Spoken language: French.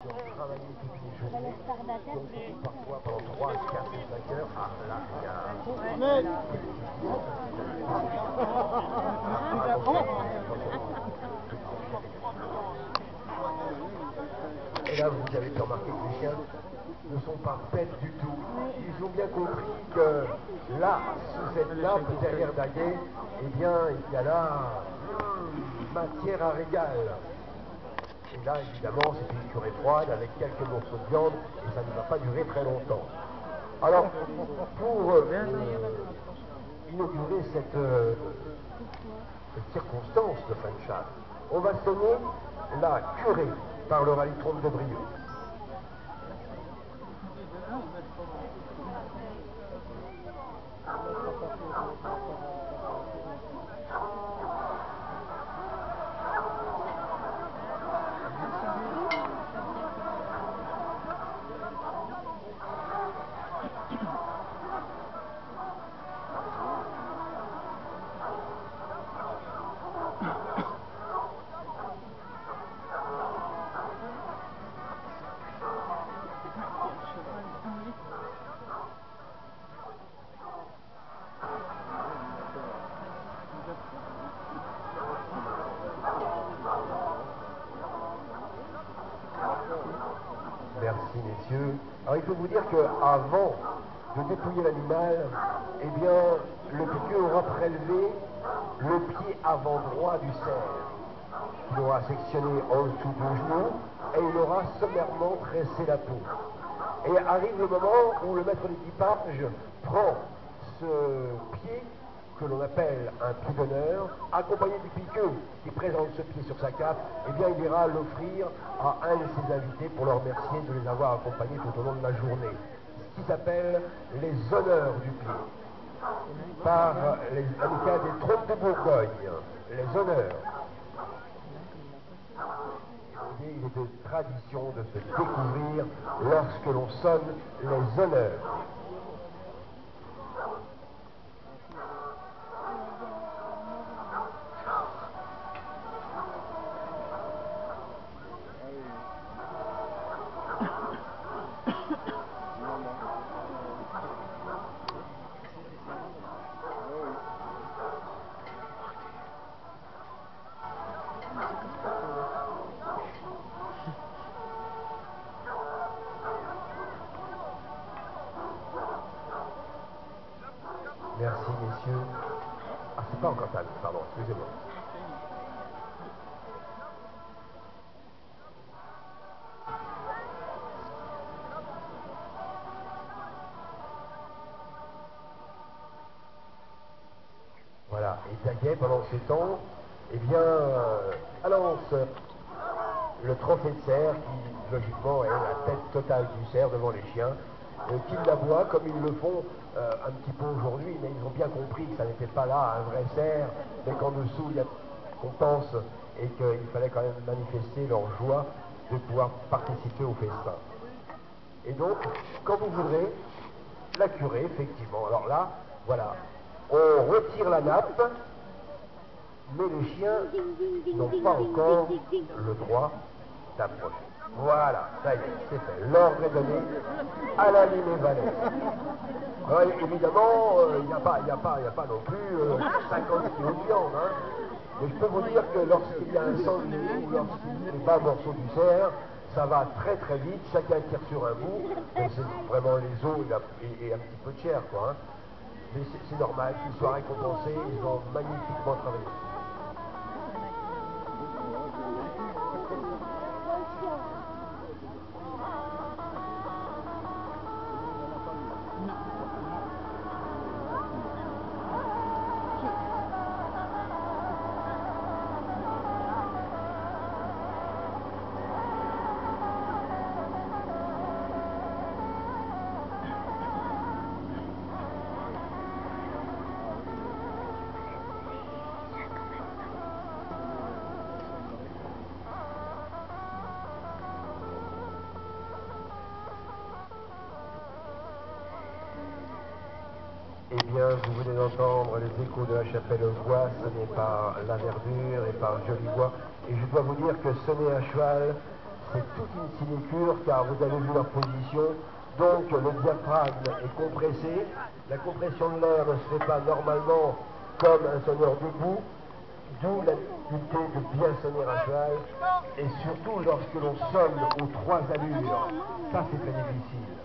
Travailler toutes les journées, donc parfois pendant 3, 4 et 5 heures. Ah là, il y a... Et là, vous avez pu remarquer que les chiens ne sont pas bêtes du tout. Ils ont bien compris que là, sous cette nappe derrière Daguet, eh bien, il y a là matière à régal. Et là, évidemment, c'est une curée froide avec quelques morceaux de viande et ça ne va pas durer très longtemps. Alors, pour inaugurer cette circonstance de fin de chasse, on va sonner la curée par le rallye-trompe de Brieuc. Merci messieurs. Alors il faut vous dire qu'avant de dépouiller l'animal, eh bien le piqueux aura prélevé le pied avant droit du cerf. Il aura sectionné en dessous du genou et il aura sommairement tressé la peau. Et arrive le moment où le maître d'équipage prend ce pied que l'on appelle un pied d'honneur, accompagné du piqueux qui présente ce pied sur sa cape, eh bien il ira l'offrir à un de ses invités pour leur remercier de les avoir accompagnés tout au long de la journée. Ce qui s'appelle les honneurs du pied. Par l'amicale des troupes de Bourgogne, les honneurs. Et il est de tradition de se découvrir lorsque l'on sonne les honneurs. Merci messieurs. Ah, c'est pas encore tard, pardon, excusez-moi. Voilà, et Daguet, pendant ce temps, eh bien, annonce le trophée de cerf, qui logiquement est la tête totale du cerf devant les chiens, qu'ils l'aboient comme ils le font un petit peu aujourd'hui, mais ils ont bien compris que ça n'était pas là un vrai cerf, mais qu'en dessous il y a qu'on pense et qu'il fallait quand même manifester leur joie de pouvoir participer au festin. Et donc, quand vous voudrez, la curée, effectivement. Alors là, voilà, on retire la nappe, mais les chiens n'ont pas encore le droit d'approcher. Voilà, ça y est, c'est fait. L'ordre est donné à la ligne Valais. Évidemment, il n'y a pas non plus 50 kilos de viande. Hein. Mais je peux vous dire que lorsqu'il y a un sanglier ou lorsqu'il y a pas un morceau du cerf, ça va très très vite, chacun tire sur un bout, et c'est vraiment les os et un petit peu de chair, quoi. Hein. Mais c'est normal qu'ils soient récompensés, ils ont magnifiquement travaillé. Eh bien, vous venez d'entendre les échos de la chapelle aux bois, sonnés par la verdure et par Jolibois. Et je dois vous dire que sonner à cheval, C'est toute une sinécure car vous avez vu leur position. Donc le diaphragme est compressé. La compression de l'air ne se fait pas normalement comme un sonneur debout. D'où la difficulté de bien sonner un cheval. Et surtout lorsque l'on sonne aux 3 allures. Ça c'est très difficile.